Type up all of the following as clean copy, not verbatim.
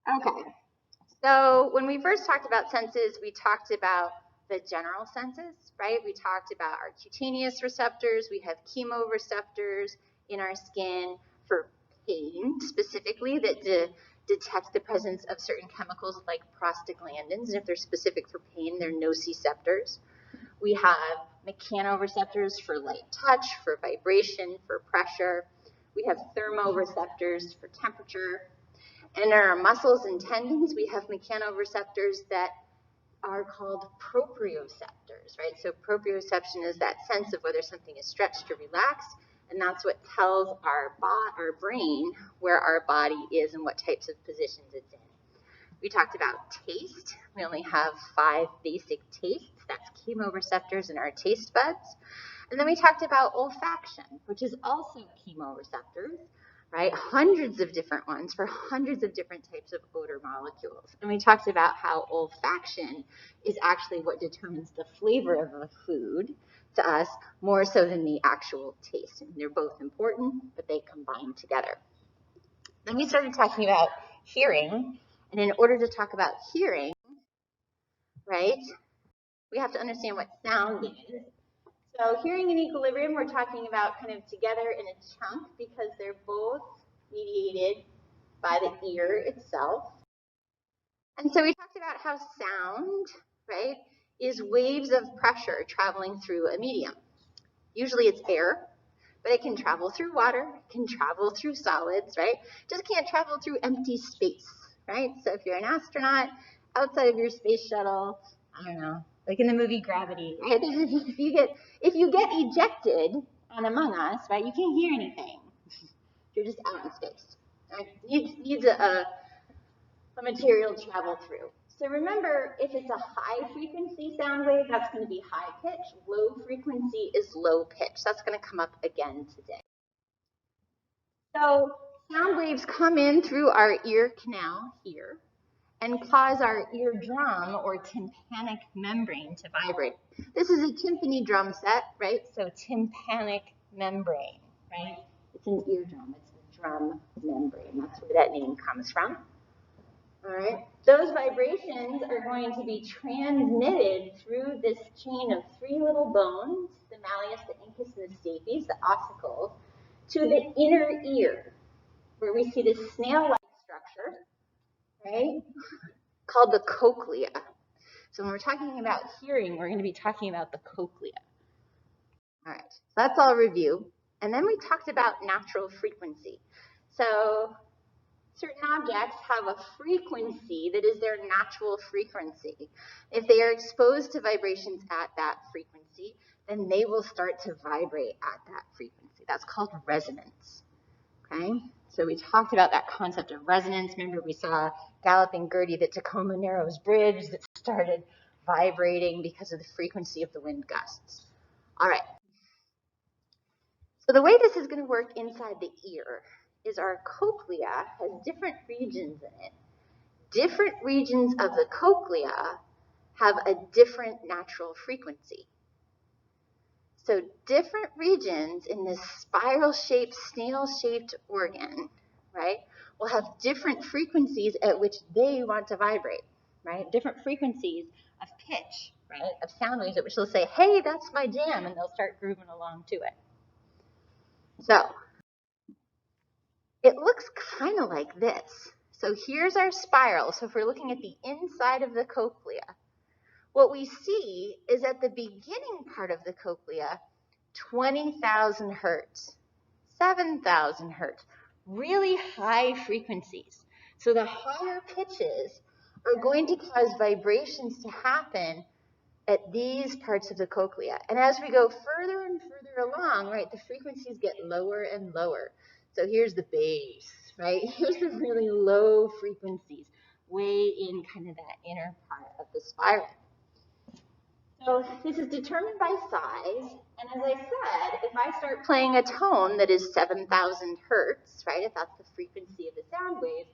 Okay, so when we first talked about senses, we talked about the general senses, right? We talked about our cutaneous receptors. We have chemoreceptors in our skin for pain specifically that detect the presence of certain chemicals like prostaglandins. And if they're specific for pain, they're nociceptors. We have mechanoreceptors for light touch, for vibration, for pressure. We have thermoreceptors for temperature. And in our muscles and tendons, we have mechanoreceptors that are called proprioceptors, right? So proprioception is that sense of whether something is stretched or relaxed, and that's what tells our brain where our body is and what types of positions it's in. We talked about taste. We only have 5 basic tastes. That's chemoreceptors in our taste buds. And then we talked about olfaction, which is also chemoreceptors, right? Hundreds of different ones for hundreds of different types of odor molecules. And we talked about how olfaction is actually what determines the flavor of a food to us more so than the actual taste. And they're both important, but they combine together. Then we started talking about hearing. And in order to talk about hearing, right, we have to understand what sound is. So hearing and equilibrium, we're talking about kind of together in a chunk because they're both mediated by the ear itself. And so we talked about how sound, right, is waves of pressure traveling through a medium. Usually it's air, but it can travel through water, it can travel through solids, right? It just can't travel through empty space, right? So if you're an astronaut outside of your space shuttle, I don't know, like in the movie Gravity, right? If you get ejected on Among Us, right, you can't hear anything. You're just out in space. Right? Needs a material to travel through. So remember, if it's a high frequency sound wave, that's going to be high pitch. Low frequency is low pitch. That's going to come up again today. So sound waves come in through our ear canal here and cause our eardrum or tympanic membrane to vibrate. This is a timpani drum set, right? So tympanic membrane, right? It's an eardrum. It's a drum membrane. That's where that name comes from. All right. Those vibrations are going to be transmitted through this chain of 3 little bones, the malleus, the incus, and the stapes, the ossicles, to the inner ear, where we see this snail-like structure, right, called the cochlea. So when we're talking about hearing, we're going to be talking about the cochlea. All right, so that's all review. And then we talked about natural frequency. So certain objects have a frequency that is their natural frequency. If they are exposed to vibrations at that frequency, then they will start to vibrate at that frequency. That's called resonance. Okay? So we talked about that concept of resonance. Remember, we saw Galloping Gertie, the Tacoma Narrows Bridge that started vibrating because of the frequency of the wind gusts. All right. So the way this is going to work inside the ear is our cochlea has different regions in it. Different regions of the cochlea have a different natural frequency. So different regions in this spiral-shaped, snail-shaped organ, right, will have different frequencies at which they want to vibrate, right? Different frequencies of pitch, right, of sound waves at which they'll say, hey, that's my jam, and they'll start grooving along to it. So it looks kind of like this. So here's our spiral. So if we're looking at the inside of the cochlea, what we see is at the beginning part of the cochlea, 20,000 hertz, 7,000 hertz, really high frequencies. So the higher pitches are going to cause vibrations to happen at these parts of the cochlea. And as we go further and further along, right, the frequencies get lower and lower. So here's the bass, right? Here's the really low frequencies, way in kind of that inner part of the spiral. So this is determined by size, and as I said, if I start playing a tone that is 7,000 hertz, right, if that's the frequency of the sound wave,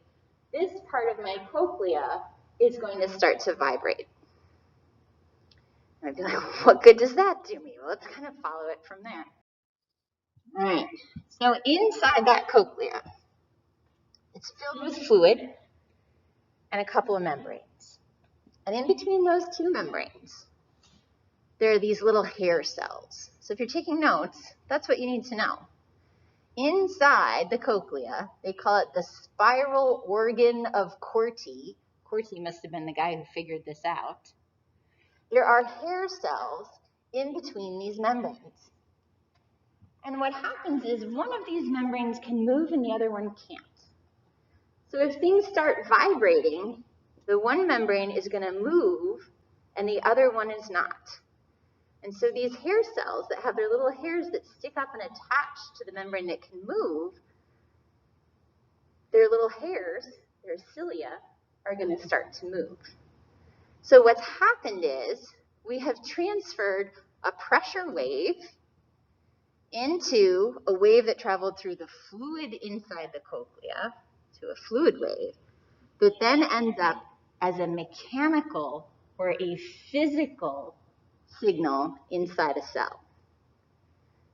this part of my cochlea is going to start to vibrate. And I'd be like, what good does that do me? Well, let's kind of follow it from there. All right, so inside that cochlea, it's filled with fluid, and a couple of membranes. And in between those two membranes, there are these little hair cells. So if you're taking notes, that's what you need to know. Inside the cochlea, they call it the spiral organ of Corti. Corti must have been the guy who figured this out. There are hair cells in between these membranes. And what happens is one of these membranes can move and the other one can't. So if things start vibrating, the one membrane is going to move and the other one is not. And so these hair cells that have their little hairs that stick up and attach to the membrane that can move, their little hairs, their cilia, are going to start to move. So what's happened is we have transferred a pressure wave into a wave that traveled through the fluid inside the cochlea, to a fluid wave, that then ends up as a mechanical or a physical signal inside a cell.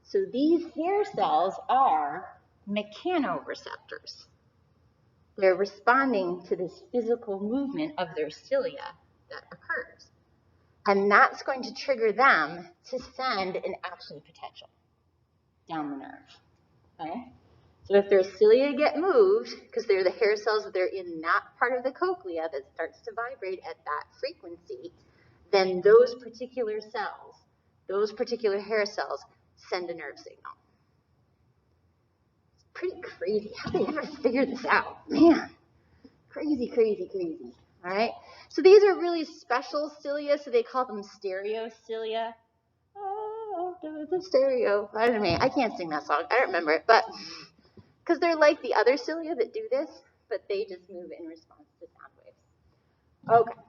So these hair cells are mechanoreceptors. They're responding to this physical movement of their cilia that occurs. And that's going to trigger them to send an action potential down the nerve. Okay? So if their cilia get moved, because they're the hair cells that are in that part of the cochlea that starts to vibrate at that frequency, then those particular cells, those particular hair cells, send a nerve signal. It's pretty crazy. How did they ever figure this out? Man, crazy, crazy, crazy. All right? So these are really special cilia, so they call them stereo cilia. Oh, the stereo. I don't know. I can't sing that song. I don't remember it, but because they're like the other cilia that do this, but they just move in response to sound waves. Okay.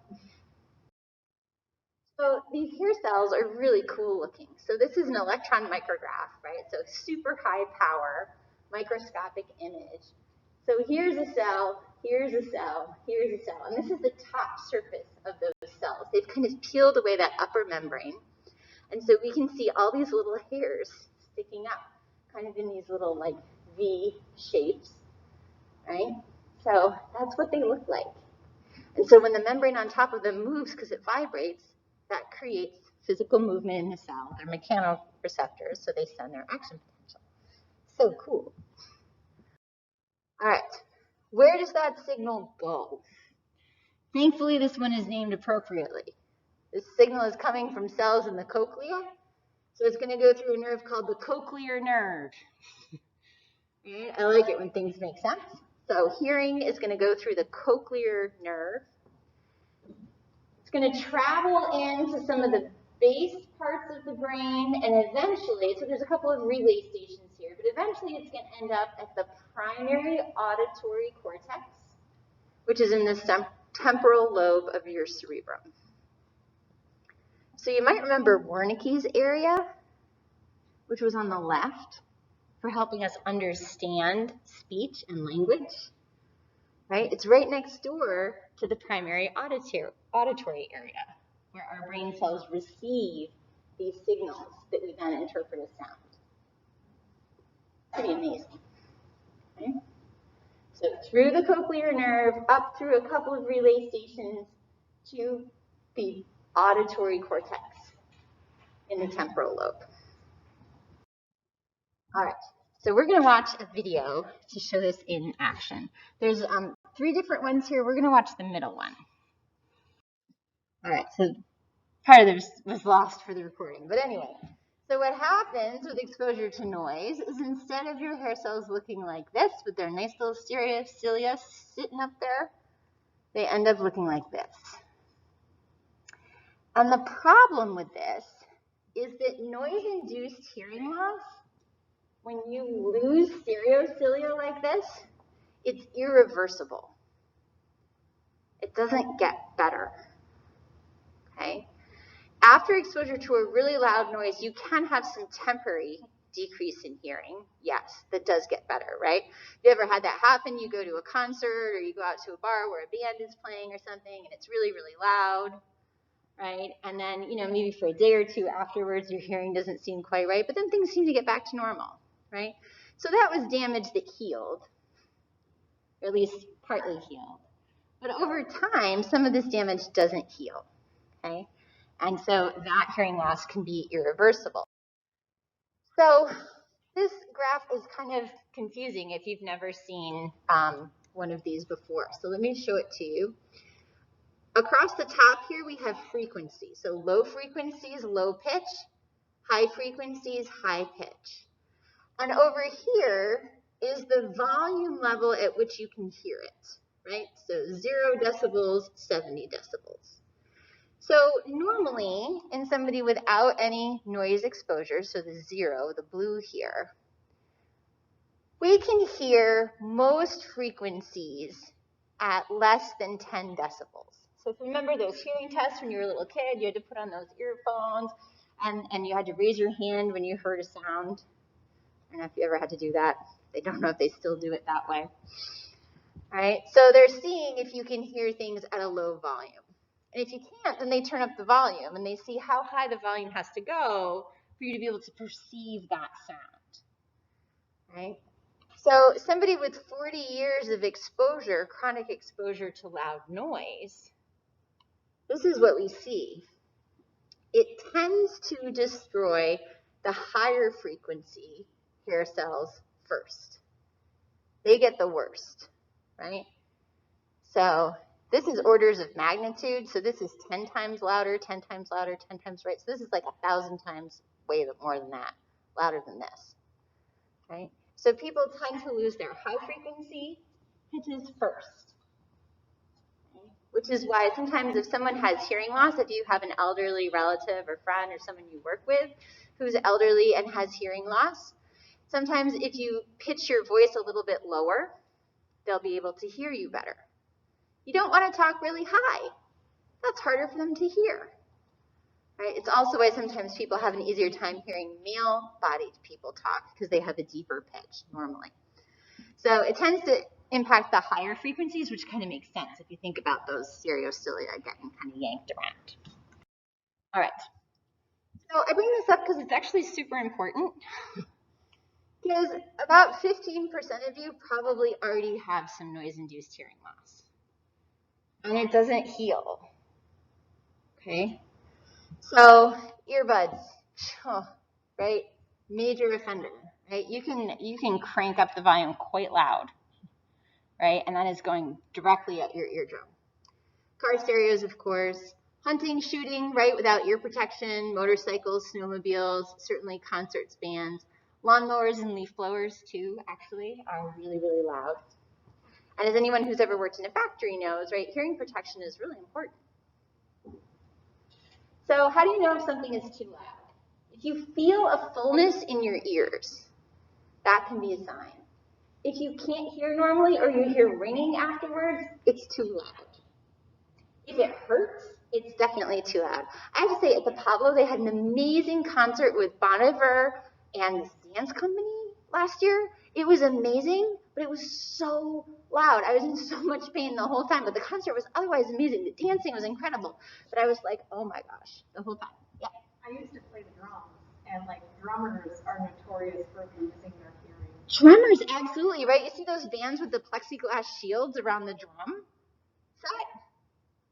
So these hair cells are really cool looking. So this is an electron micrograph, right? So super high power microscopic image. So here's a cell, here's a cell, here's a cell. And this is the top surface of those cells. They've kind of peeled away that upper membrane. And so we can see all these little hairs sticking up, kind of in these little like V shapes, right? So that's what they look like. And so when the membrane on top of them moves because it vibrates, that creates physical movement in the cell. They're mechanoreceptors, so they send their action potential. So cool. All right, where does that signal go? Thankfully, this one is named appropriately. This signal is coming from cells in the cochlea, so it's going to go through a nerve called the cochlear nerve. Right? I like it when things make sense. So hearing is going to go through the cochlear nerve. It's going to travel into some of the base parts of the brain, and eventually, so there's a couple of relay stations here, but eventually it's going to end up at the primary auditory cortex, which is in the temporal lobe of your cerebrum. So you might remember Wernicke's area, which was on the left, for helping us understand speech and language. Right? It's right next door to the primary auditory area, where our brain cells receive these signals that we then interpret as sound. Pretty amazing. Okay? So through the cochlear nerve, up through a couple of relay stations to the auditory cortex in the temporal lobe. All right. So we're going to watch a video to show this in action. There's 3 different ones here. We're going to watch the middle one. All right, so part of this was lost for the recording. But anyway, so what happens with exposure to noise is instead of your hair cells looking like this with their nice little stereo cilia sitting up there, they end up looking like this. And the problem with this is that noise-induced hearing loss, when you lose stereo cilia like this, it's irreversible. It doesn't get better. Okay? After exposure to a really loud noise, you can have some temporary decrease in hearing. Yes, that does get better, right? Have you ever had that happen? You go to a concert or you go out to a bar where a band is playing or something and it's really, really loud, right? And then, maybe for a day or two afterwards, your hearing doesn't seem quite right, but then things seem to get back to normal, right? So that was damage that healed, or at least partly healed. But over time, some of this damage doesn't heal, okay? And so that hearing loss can be irreversible. So this graph is kind of confusing if you've never seen one of these before. So let me show it to you. Across the top here, we have frequency. So low frequencies, low pitch, high frequencies, high pitch. And over here is the volume level at which you can hear it, right? So 0 decibels, 70 decibels. So normally, in somebody without any noise exposure, so the 0, the blue here, we can hear most frequencies at less than 10 decibels. So if you remember those hearing tests when you were a little kid, you had to put on those earphones, and you had to raise your hand when you heard a sound. I don't know if you ever had to do that. They don't know if they still do it that way. All right, so they're seeing if you can hear things at a low volume. And if you can't, then they turn up the volume, and they see how high the volume has to go for you to be able to perceive that sound. Right? So somebody with 40 years of exposure, chronic exposure to loud noise, this is what we see. It tends to destroy the higher frequency hair cells first. They get the worst, right? So this is orders of magnitude. So this is 10 times louder, 10 times louder, 10 times right. So this is like 1,000 times way more than that, louder than this, right? So people tend to lose their high frequency pitches first, okay? Which is why sometimes if someone has hearing loss, if you have an elderly relative or friend or someone you work with who's elderly and has hearing loss, sometimes if you pitch your voice a little bit lower, they'll be able to hear you better. You don't want to talk really high. That's harder for them to hear. Right? It's also why sometimes people have an easier time hearing male-bodied people talk because they have a deeper pitch normally. So it tends to impact the higher frequencies, which kind of makes sense if you think about those stereocilia getting kind of yanked around. All right. So I bring this up because it's actually super important. Because about 15% of you probably already have some noise-induced hearing loss. And it doesn't heal. Okay? So earbuds, right? Major offender, right? You can crank up the volume quite loud, right? And that is going directly at your eardrum. Car stereos, of course. Hunting, shooting, right? Without ear protection. Motorcycles, snowmobiles, certainly concerts, bands. Lawnmowers and leaf blowers, too, actually, are really, really loud. And as anyone who's ever worked in a factory knows, right? Hearing protection is really important. So how do you know if something is too loud? If you feel a fullness in your ears, that can be a sign. If you can't hear normally or you hear ringing afterwards, it's too loud. If it hurts, it's definitely too loud. I have to say, at the Pablo, they had an amazing concert with Bon Iver and the dance company last year. It was amazing, but it was so loud. I was in so much pain the whole time, but the concert was otherwise amazing. The dancing was incredible, but I was like, oh my gosh, the whole time. Yeah. I used to play the drums, and like drummers are notorious for losing their hearing. Drummers, absolutely, right? You see those bands with the plexiglass shields around the drum?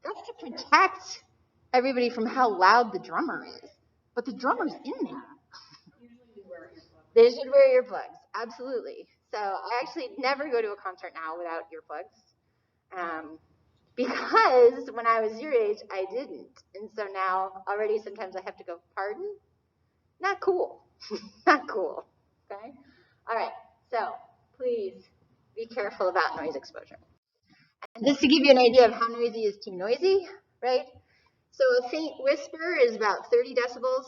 That's to protect everybody from how loud the drummer is. But the drummer's in there. Usually wear earplugs. They should wear earplugs, absolutely. So I actually never go to a concert now without earplugs. Because when I was your age, I didn't. And so now already sometimes I have to go, pardon? Not cool. Not cool. Okay? All right. So please be careful about noise exposure. And just to give you an idea of how noisy is too noisy, right? So a faint whisper is about 30 decibels.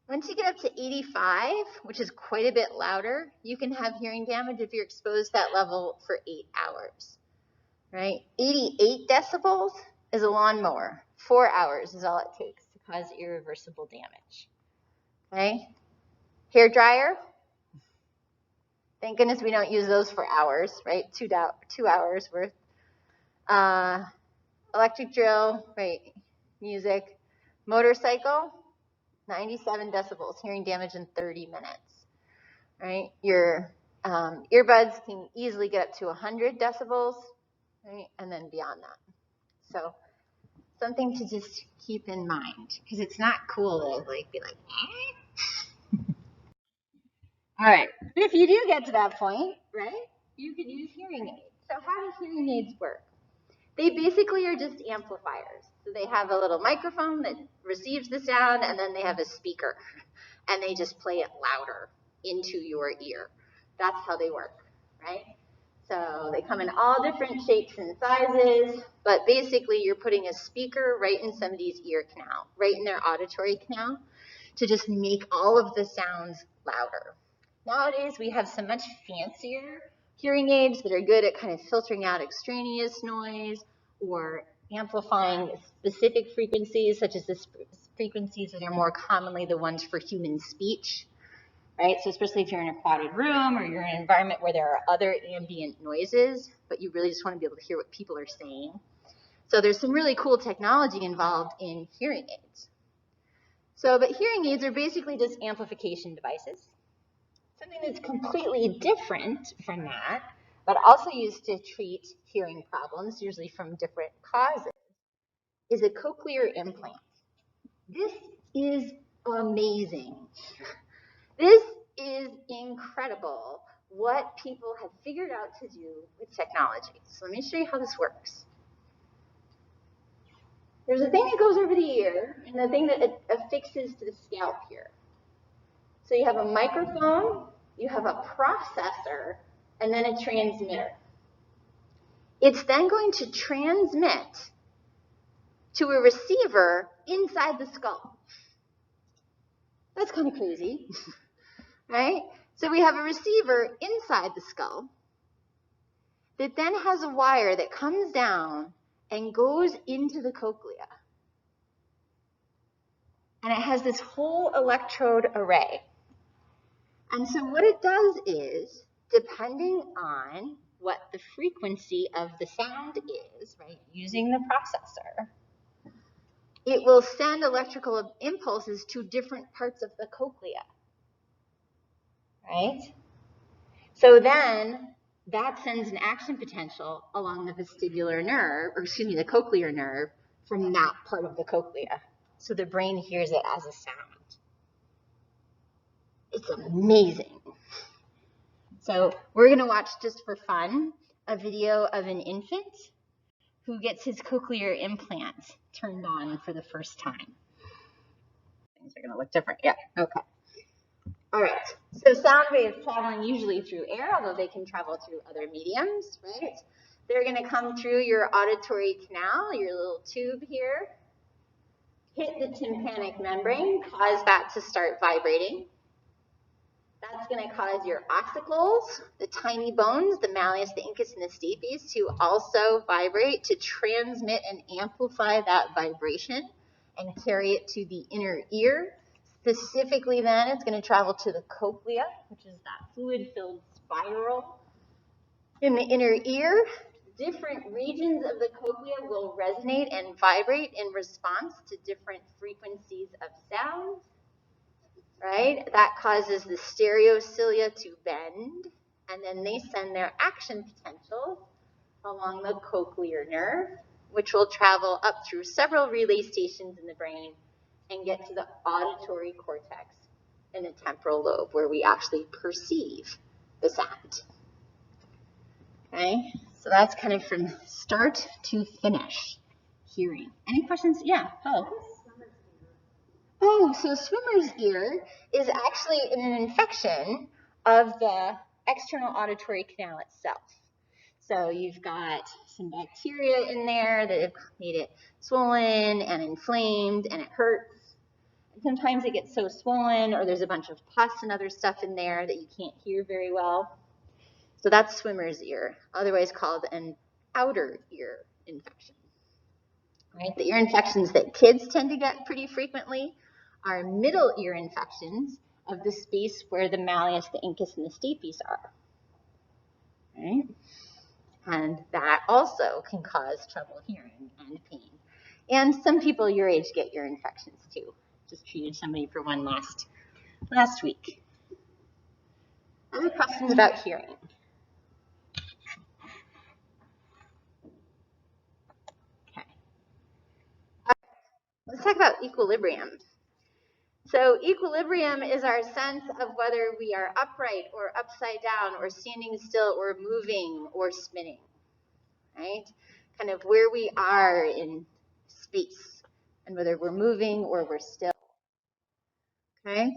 Once you get up to 85, which is quite a bit louder, you can have hearing damage if you're exposed to that level for 8 hours, right? 88 decibels is a lawnmower. 4 hours is all it takes to cause irreversible damage, okay? Hair dryer, thank goodness we don't use those for hours, right? 2 hours worth. Electric drill, right? Music. Motorcycle, 97 decibels, hearing damage in 30 minutes, right? Your earbuds can easily get up to 100 decibels, right? And then beyond that. So something to just keep in mind, because it's not cool to like be like, eh? All right, but if you do get to that point, right, you can use hearing aids. So how do hearing aids work? They basically are just amplifiers. So they have a little microphone that receives the sound, and then they have a speaker, and they just play it louder into your ear. That's how they work, right? So they come in all different shapes and sizes, but basically you're putting a speaker right in somebody's ear canal, right in their auditory canal, to just make all of the sounds louder. Nowadays we have some much fancier hearing aids that are good at kind of filtering out extraneous noise or amplifying specific frequencies, such as the frequencies that are more commonly the ones for human speech, right? So especially if you're in a crowded room or you're in an environment where there are other ambient noises, but you really just want to be able to hear what people are saying. So there's some really cool technology involved in hearing aids. But hearing aids are basically just amplification devices. Something that's completely different from that, but also used to treat hearing problems, usually from different causes, is a cochlear implant. This is amazing. This is incredible what people have figured out to do with technology. So let me show you how this works. There's a thing that goes over the ear and a thing that affixes to the scalp here. So you have a microphone, you have a processor, and then a transmitter. It's then going to transmit to a receiver inside the skull. That's kind of crazy, right? So we have a receiver inside the skull that then has a wire that comes down and goes into the cochlea. And it has this whole electrode array. And so what it does is, depending on what the frequency of the sound is, right, using the processor, it will send electrical impulses to different parts of the cochlea, right? So then that sends an action potential along the vestibular nerve, or excuse me, the cochlear nerve from that part of the cochlea. So the brain hears it as a sound. It's amazing. So we're going to watch, just for fun, a video of an infant who gets his cochlear implant turned on for the first time. Things are going to look different. Yeah, okay. All right, so sound waves traveling usually through air, although they can travel through other mediums, right? They're going to come through your auditory canal, your little tube here, hit the tympanic membrane, cause that to start vibrating. That's going to cause your ossicles, the tiny bones, the malleus, the incus, and the stapes, to also vibrate, to transmit and amplify that vibration and carry it to the inner ear. Specifically then, it's going to travel to the cochlea, which is that fluid-filled spiral in the inner ear. Different regions of the cochlea will resonate and vibrate in response to different frequencies of sound, right? That causes the stereocilia to bend, and then they send their action potentials along the cochlear nerve, which will travel up through several relay stations in the brain and get to the auditory cortex in the temporal lobe, where we actually perceive the sound. Okay, so that's kind of from start to finish hearing. Any questions? Yeah, so swimmer's ear is actually an infection of the external auditory canal itself. So you've got some bacteria in there that have made it swollen and inflamed, and it hurts. Sometimes it gets so swollen, or there's a bunch of pus and other stuff in there that you can't hear very well. So that's swimmer's ear, otherwise called an outer ear infection. Right? The ear infections that kids tend to get pretty frequently are middle ear infections of the space where the malleus, the incus, and the stapes are. Right? And that also can cause trouble hearing and pain. And some people your age get ear infections too. Just treated somebody for one last week. Other questions about hearing? Let's talk about equilibrium. So equilibrium is our sense of whether we are upright or upside down or standing still or moving or spinning, right? Kind of where we are in space and whether we're moving or we're still, okay?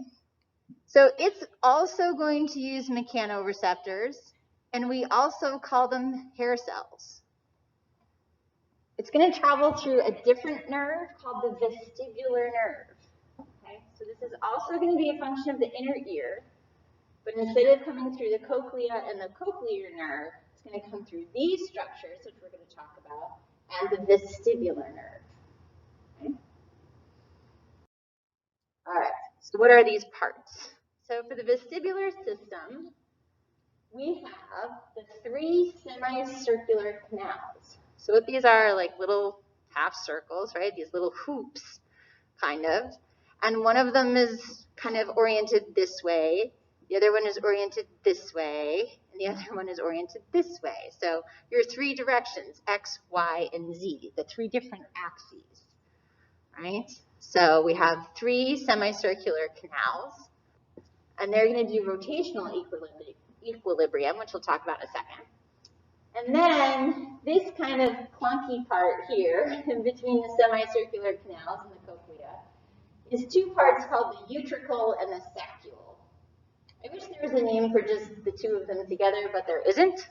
So it's also going to use mechanoreceptors, and we also call them hair cells. It's going to travel through a different nerve called the vestibular nerve. Okay, so this is also going to be a function of the inner ear, but instead of coming through the cochlea and the cochlear nerve, it's going to come through these structures, which we're going to talk about, and the vestibular nerve. Okay? All right, so what are these parts? So for the vestibular system, we have the 3 semicircular canals. So what these are like little half circles, right? These little hoops, kind of. And one of them is kind of oriented this way. The other one is oriented this way. And the other one is oriented this way. So your 3 directions, X, Y, and Z, the 3 different axes, right? So we have 3 semicircular canals. And they're going to do rotational equilibrium, which we'll talk about in a second. And then this kind of clunky part here in between the semicircular canals and the cochlea is 2 parts called the utricle and the saccule. I wish there was a name for just the 2 of them together, but there isn't.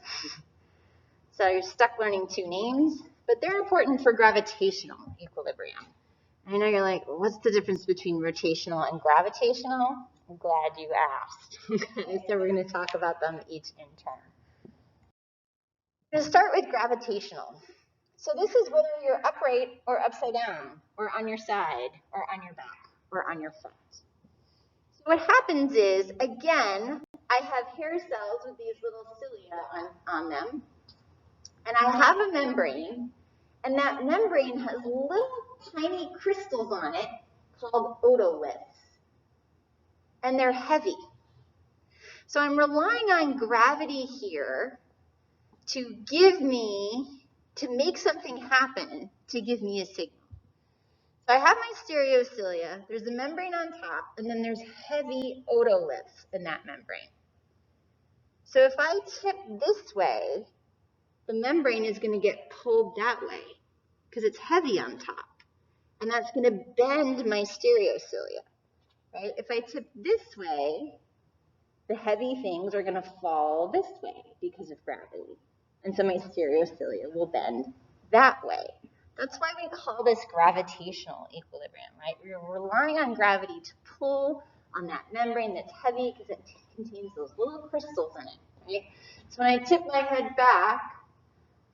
So you're stuck learning 2 names, but they're important for gravitational equilibrium. I know you're like, well, what's the difference between rotational and gravitational? I'm glad you asked. Okay, so we're going to talk about them each in turn. We're going to start with gravitational. So this is whether you're upright or upside down, or on your side, or on your back, or on your front. So what happens is, again, I have hair cells with these little cilia on them, and I have a membrane, and that membrane has little tiny crystals on it called otoliths, and they're heavy. So I'm relying on gravity here to make something happen, to give me a signal. So I have my stereocilia, there's a membrane on top, and then there's heavy otoliths in that membrane. So if I tip this way, the membrane is going to get pulled that way because it's heavy on top. And that's going to bend my stereocilia, right? If I tip this way, the heavy things are going to fall this way because of gravity. And so my stereocilia will bend that way. That's why we call this gravitational equilibrium, right? We're relying on gravity to pull on that membrane that's heavy because it contains those little crystals in it, right? So when I tip my head back,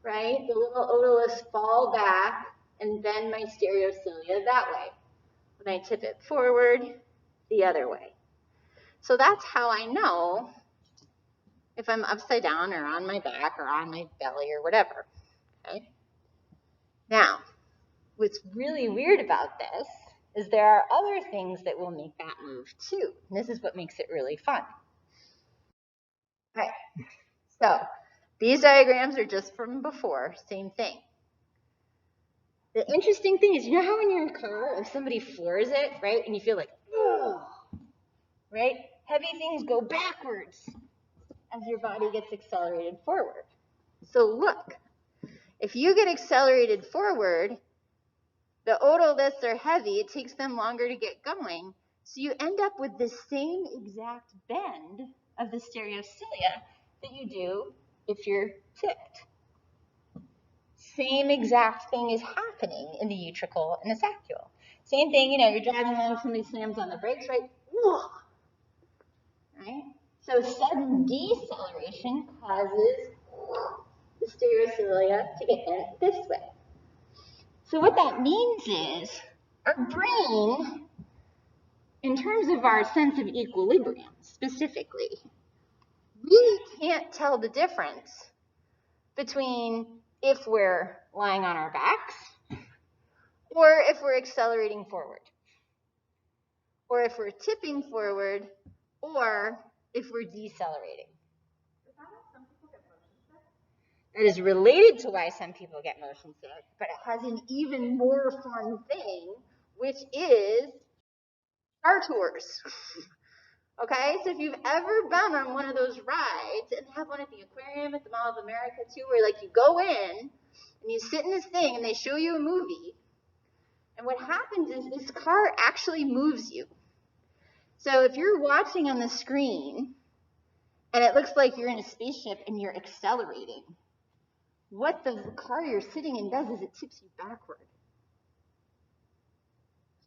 right, the little otoliths fall back and bend my stereocilia that way. When I tip it forward, the other way. So that's how I know if I'm upside down or on my back or on my belly or whatever, okay? Now, what's really weird about this is there are other things that will make that move too. And this is what makes it really fun. All right, so these diagrams are just from before, same thing. The interesting thing is, you know how when you're in a car, if somebody floors it, right, and you feel like, oh, right? Heavy things go backwards as your body gets accelerated forward. So look, if you get accelerated forward, the otoliths are heavy, it takes them longer to get going, so you end up with the same exact bend of the stereocilia that you do if you're tipped. Same exact thing is happening in the utricle and the saccule. Same thing, you know, you're driving along, somebody slams on the brakes, right? Whoa. Right? So sudden deceleration causes the stereocilia to get bent this way. So what that means is our brain, in terms of our sense of equilibrium specifically, really can't tell the difference between if we're lying on our backs or if we're accelerating forward, or if we're tipping forward, or if we're decelerating. That is related to why some people get motion sick, but it has an even more fun thing which is Star Tours. Okay, so if you've ever been on one of those rides, and they have one at the aquarium at the Mall of America too, where like you go in and you sit in this thing and they show you a movie, and what happens is this car actually moves you. So if you're watching on the screen and it looks like you're in a spaceship and you're accelerating, what the car you're sitting in does is it tips you backward.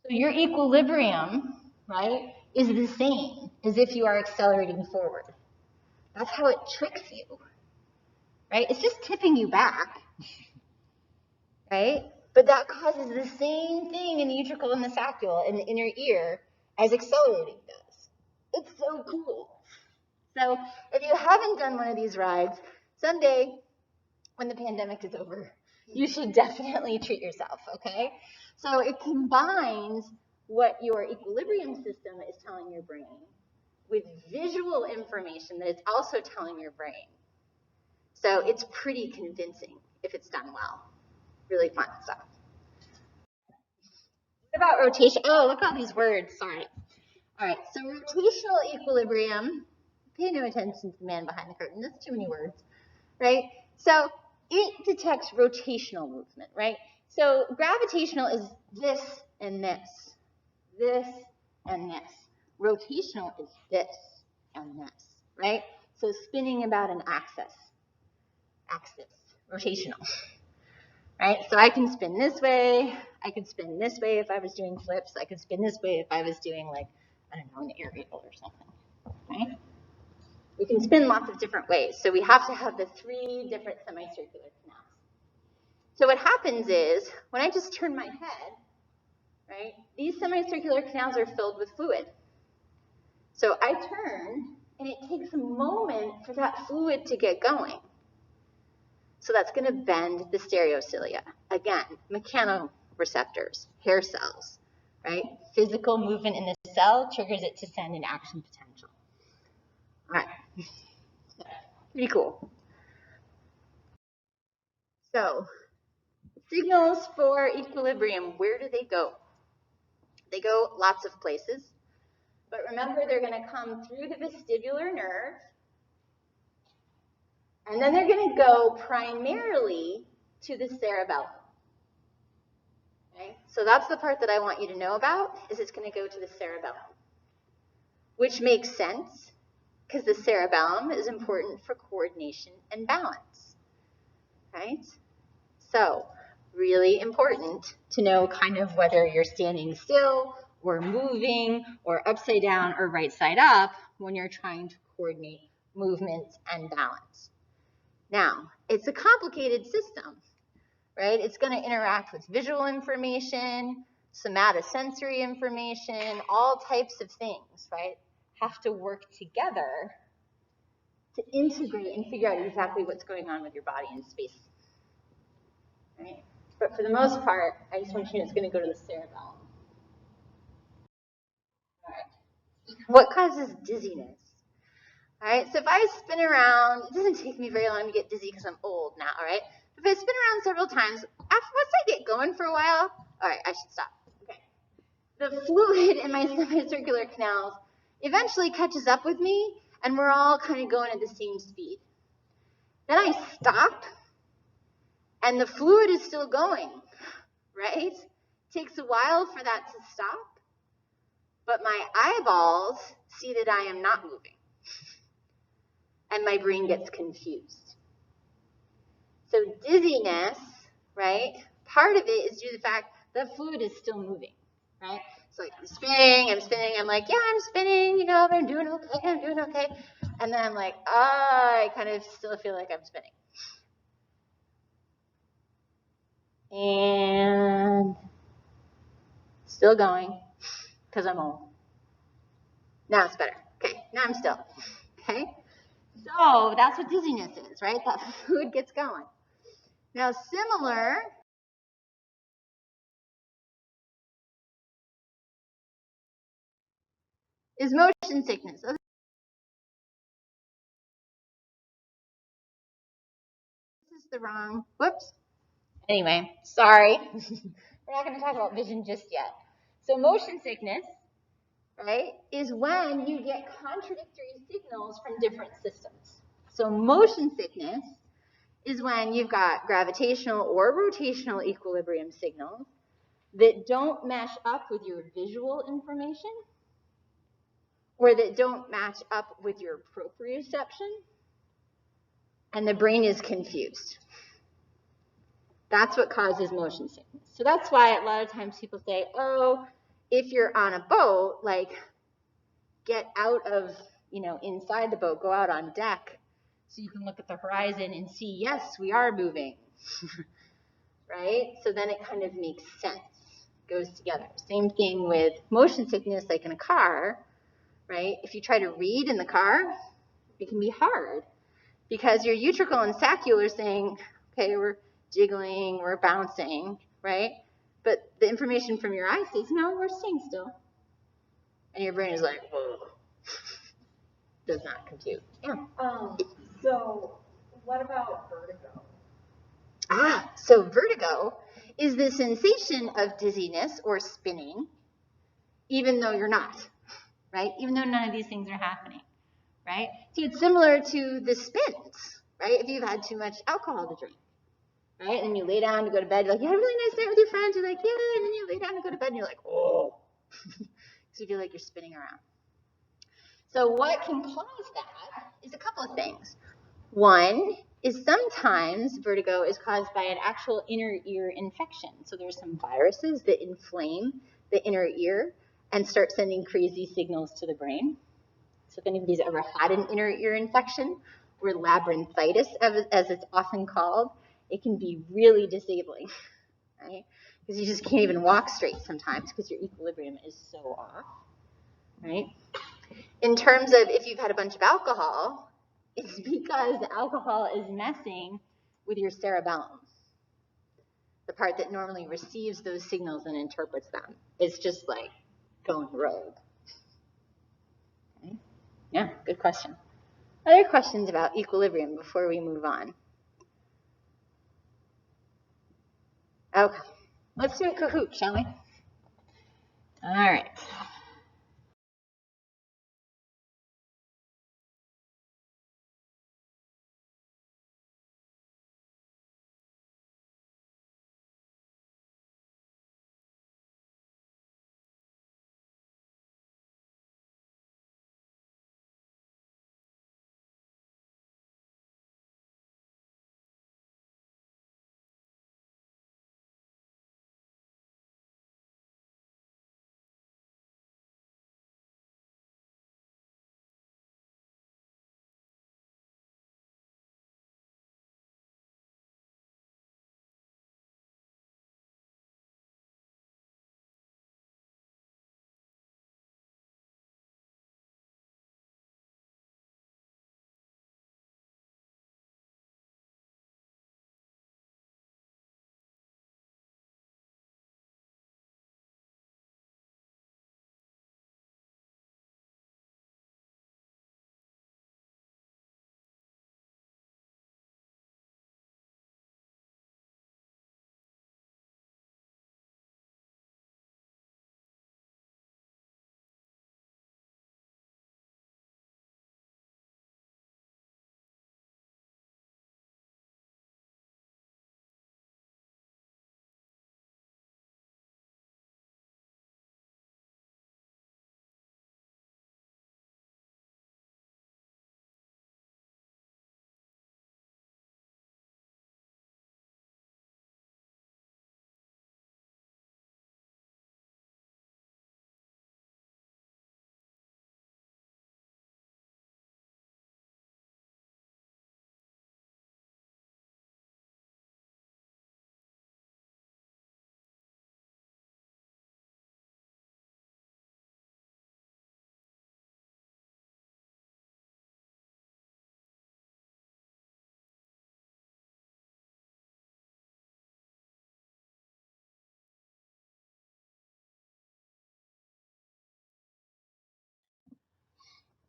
So your equilibrium, right, is the same as if you are accelerating forward. That's how it tricks you, right? It's just tipping you back, right? But that causes the same thing in the utricle and the saccule in the inner ear as accelerating does. It's so cool. So if you haven't done one of these rides, someday when the pandemic is over, you should definitely treat yourself, okay? So it combines what your equilibrium system is telling your brain with visual information that it's also telling your brain. So it's pretty convincing if it's done well. Really fun stuff. What about rotation? Oh, look at all these words, sorry. All right, so rotational equilibrium, pay no attention to the man behind the curtain, that's too many words, right? So it detects rotational movement, right? So gravitational is this and this, this and this. Rotational is this and this, right? So spinning about an axis, rotational, right? So I can spin this way, I could spin this way if I was doing flips, I could spin this way if I was doing like, I don't know, an aerial or something, right? We can spin lots of different ways. So we have to have the 3 different semicircular canals. So what happens is, when I just turn my head, right, these semicircular canals are filled with fluid. So I turn, and it takes a moment for that fluid to get going. So that's going to bend the stereocilia. Again, mechanoreceptors, hair cells, right? Physical movement in the cell triggers it to send an action potential. All right. Pretty cool. So, signals for equilibrium, where do they go? They go lots of places. But remember, they're going to come through the vestibular nerve, and then they're going to go primarily to the cerebellum. Okay? So that's the part that I want you to know about, is it's going to go to the cerebellum, which makes sense because the cerebellum is important for coordination and balance, right? So really important to know kind of whether you're standing still or moving or upside down or right side up when you're trying to coordinate movement and balance. Now, it's a complicated system, right? It's going to interact with visual information, somatosensory information, all types of things, right? Have to work together to integrate and figure out exactly what's going on with your body in space, right? But for the most part, I just want you to know it's going to go to the cerebellum. All right. What causes dizziness? All right, so if I spin around, it doesn't take me very long to get dizzy because I'm old now, all right? If I spin around several times, once I get going for a while, all right, I should stop. Okay. The fluid in my semicircular canals eventually catches up with me, and we're all kind of going at the same speed. Then I stop, and the fluid is still going, right? It takes a while for that to stop, but my eyeballs see that I am not moving, and my brain gets confused. So dizziness, right, part of it is due to the fact that fluid is still moving, right? So like I'm spinning, I'm like, yeah, I'm spinning, you know, I'm doing okay. And then I'm like, I kind of still feel like I'm spinning. And still going, because I'm old. Now it's better. Okay, now I'm still. Okay? So that's what dizziness is, right? That fluid gets going. Now similar is motion sickness. Oh, this is the wrong, whoops. Anyway, sorry. We're not going to talk about vision just yet. So motion sickness, right, is when you get contradictory signals from different systems. So motion sickness is when you've got gravitational or rotational equilibrium signals that don't match up with your visual information or that don't match up with your proprioception, and the brain is confused. That's what causes motion sickness. So that's why a lot of times people say, oh, if you're on a boat, like, get out of, inside the boat, go out on deck so you can look at the horizon and see, yes, we are moving, right? So then it kind of makes sense, goes together. Same thing with motion sickness, like in a car, right? If you try to read in the car, it can be hard because your utricle and saccule are saying, okay, we're jiggling, we're bouncing, right? But the information from your eye says, no, we're staying still. And your brain is like, whoa. Does not compute. Yeah. So what about vertigo? So vertigo is the sensation of dizziness or spinning, even though you're not, right? Even though none of these things are happening, right? So it's similar to the spins, right? If you've had too much alcohol to drink, right? And you lay down to go to bed, you're like, you had a really nice night with your friends, you're like, yeah, and then you lay down to go to bed and you're like, oh. So you feel like you're spinning around. So what can cause that is a couple of things. One is sometimes vertigo is caused by an actual inner ear infection. So there's some viruses that inflame the inner ear and start sending crazy signals to the brain. So if anybody's ever had an inner ear infection, or labyrinthitis, as it's often called, it can be really disabling, right? Because you just can't even walk straight sometimes because your equilibrium is so off, right? In terms of if you've had a bunch of alcohol, it's because the alcohol is messing with your cerebellum, the part that normally receives those signals and interprets them. It's just like going rogue. Okay. Yeah, good question. Other questions about equilibrium before we move on? Okay, let's do a Kahoot, shall we? All right.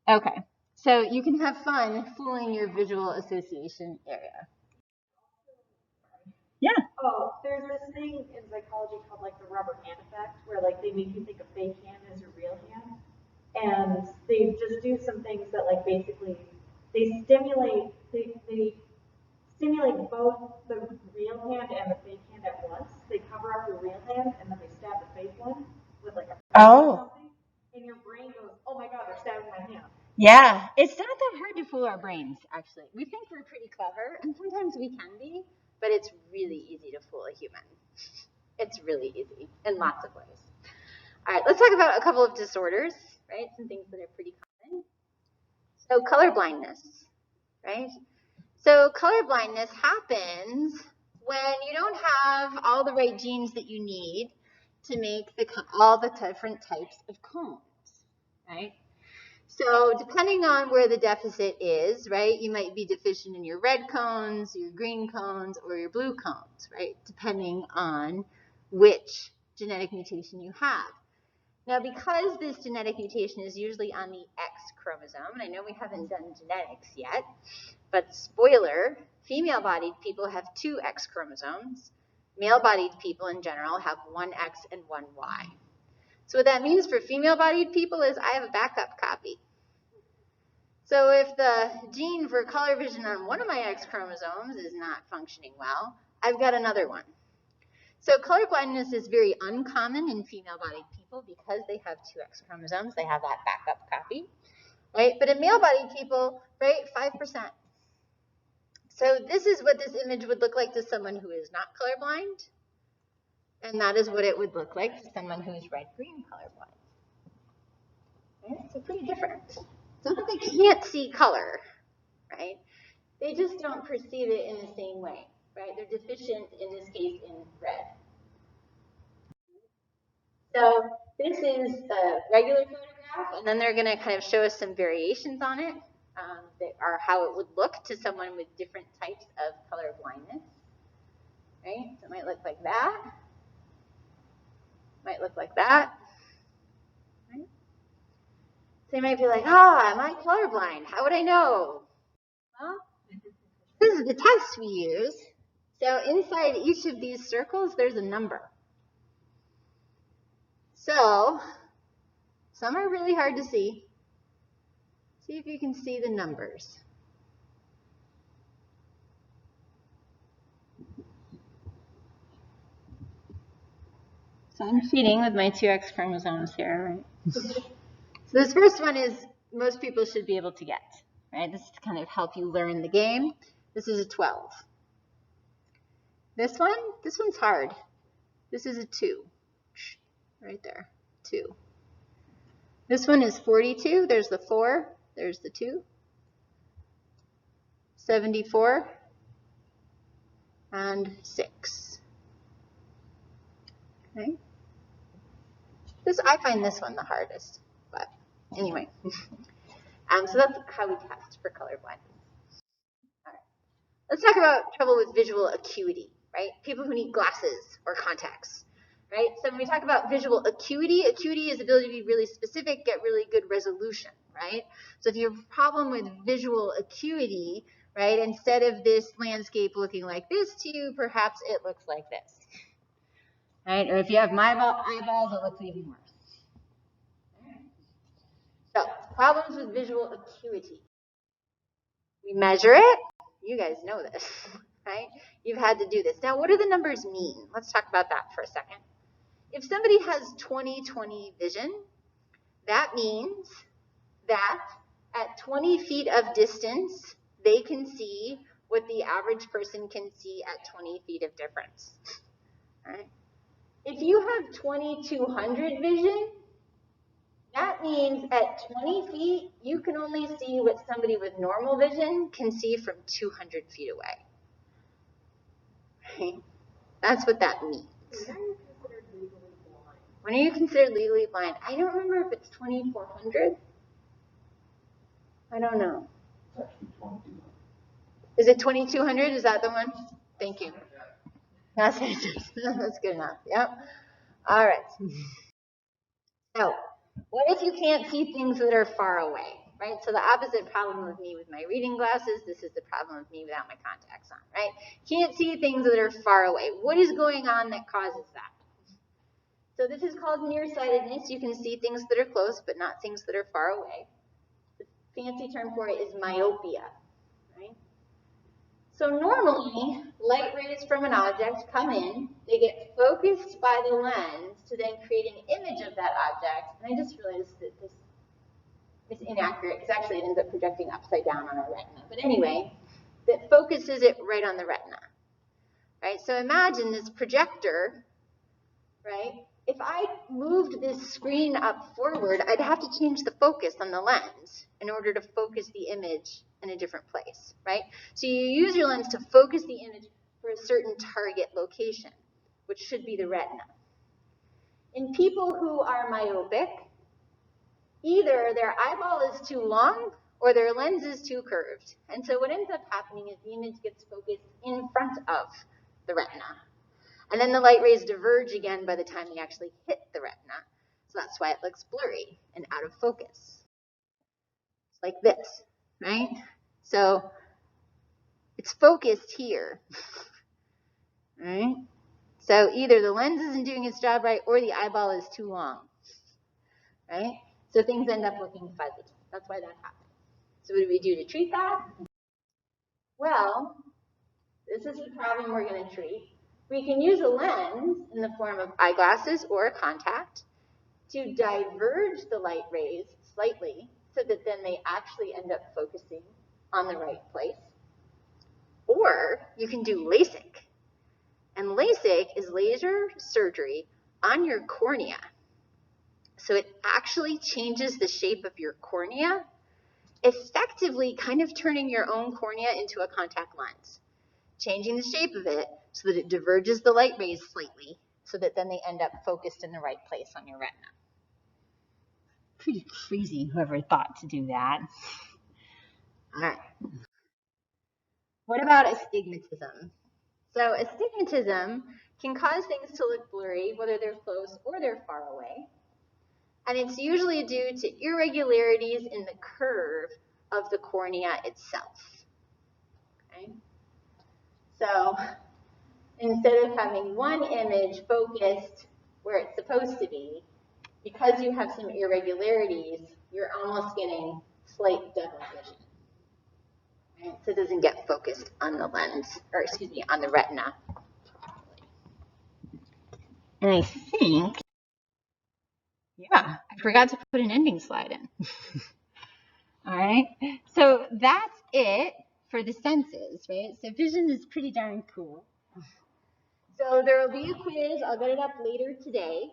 Okay, so you can have fun fooling your visual association area. Yeah. Oh, there's this thing thing in psychology called like the rubber hand effect, where like they make you think a fake hand is your real hand, and they just do some things that like basically they stimulate both the real hand and the fake hand at once. They cover up your real hand and then they stab the fake one with like a or something, and your brain goes, "Oh my God, they're stabbing my hand." Yeah, it's not that hard to fool our brains, actually. We think we're pretty clever, and sometimes we can be, but it's really easy to fool a human. It's really easy in lots of ways. All right, let's talk about a couple of disorders, right? Some things that are pretty common. So color blindness, right? So color blindness happens when you don't have all the right genes that you need to make all the different types of cones, right? So depending on where the deficit is, right, you might be deficient in your red cones, your green cones, or your blue cones, right, depending on which genetic mutation you have. Now, because this genetic mutation is usually on the X chromosome, and I know we haven't done genetics yet, but spoiler, female-bodied people have 2 X chromosomes. Male-bodied people in general have 1 X and 1 Y. So what that means for female-bodied people is I have a backup copy. So if the gene for color vision on one of my X chromosomes is not functioning well, I've got another one. So color blindness is very uncommon in female-bodied people because they have 2 X chromosomes. They have that backup copy, right? But in male-bodied people, right, 5%. So this is what this image would look like to someone who is not colorblind, and that is what it would look like to someone who is red-green colorblind. Right? So pretty different. It's not that they can't see color, right? They just don't perceive it in the same way, right? They're deficient, in this case, in red. So this is a regular photograph, and then they're going to kind of show us some variations on it that are how it would look to someone with different types of color blindness, right? So it might look like that. Might look like that. Right? So you might be like, am I colorblind? How would I know? Well, this is the test we use. So inside each of these circles, there's a number. So some are really hard to see. See if you can see the numbers. So I'm cheating with my 2 X chromosomes here, right? So this first one is most people should be able to get, right? This is to kind of help you learn the game. This is a 12. This one's hard. This is a 2, right there, 2. This one is 42. There's the 4. There's the 2. 74 and 6. Okay. I find this one the hardest, but anyway. So that's how we test for colorblindness. All right. Let's talk about trouble with visual acuity, right? People who need glasses or contacts, right? So when we talk about visual acuity, acuity is the ability to be really specific, get really good resolution, right? So if you have a problem with visual acuity, right, instead of this landscape looking like this to you, perhaps it looks like this, right? Or if you have my eyeballs, it looks even worse. So problems with visual acuity. We measure it. You guys know this, right? You've had to do this. Now, what do the numbers mean? Let's talk about that for a second. If somebody has 20/20 vision, that means that at 20 feet of distance, they can see what the average person can see at 20 feet of difference. All right? If you have 2200 vision, that means at 20 feet, you can only see what somebody with normal vision can see from 200 feet away. Right? That's what that means. When are you considered legally blind? I don't remember if it's 2400. I don't know. Is it 2200? Is that the one? Thank you. That's good enough. Yep. All right. So, what if you can't see things that are far away, right? So the opposite problem of me with my reading glasses, this is the problem of me without my contacts on, right? Can't see things that are far away. What is going on that causes that? So this is called nearsightedness. You can see things that are close, but not things that are far away. The fancy term for it is myopia, right? So normally, light rays from an object come in, they get focused by the lens to then create an image of that object. And I just realized that this is inaccurate because actually it ends up projecting upside down on our retina. But anyway, that focuses it right on the retina, right? So imagine this projector, right? If I moved this screen up forward, I'd have to change the focus on the lens in order to focus the image in a different place, right? So you use your lens to focus the image for a certain target location, which should be the retina. In people who are myopic, either their eyeball is too long or their lens is too curved. And so what ends up happening is the image gets focused in front of the retina. And then the light rays diverge again by the time they actually hit the retina. So that's why it looks blurry and out of focus. It's like this, right? So it's focused here, right? So either the lens isn't doing its job right or the eyeball is too long, right? So things end up looking fuzzy. That's why that happens. So what do we do to treat that? Well, this is the problem we're going to treat. We can use a lens in the form of eyeglasses or a contact to diverge the light rays slightly so that then they actually end up focusing on the right place. Or you can do LASIK. And LASIK is laser surgery on your cornea. So it actually changes the shape of your cornea, effectively kind of turning your own cornea into a contact lens, changing the shape of it so that it diverges the light rays slightly so that then they end up focused in the right place on your retina. Pretty crazy, whoever thought to do that. All right. What about astigmatism? So astigmatism can cause things to look blurry, whether they're close or they're far away. And it's usually due to irregularities in the curve of the cornea itself. Okay? So instead of having one image focused where it's supposed to be, because you have some irregularities, you're almost getting slight double vision. Right? So it doesn't get focused on the lens, or excuse me, on the retina. And I think, yeah, I forgot to put an ending slide in. All right, so that's it for the senses, right? So vision is pretty darn cool. So there will be a quiz. I'll get it up later today.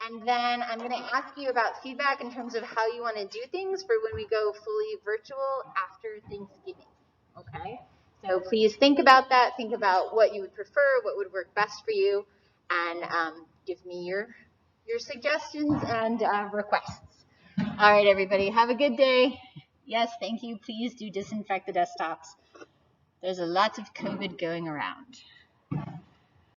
And then I'm going to ask you about feedback in terms of how you want to do things for when we go fully virtual after Thanksgiving, okay? So please think about that. Think about what you would prefer, what would work best for you, and give me your suggestions and requests. All right, everybody, have a good day. Yes, thank you. Please do disinfect the desktops. There's a lot of COVID going around.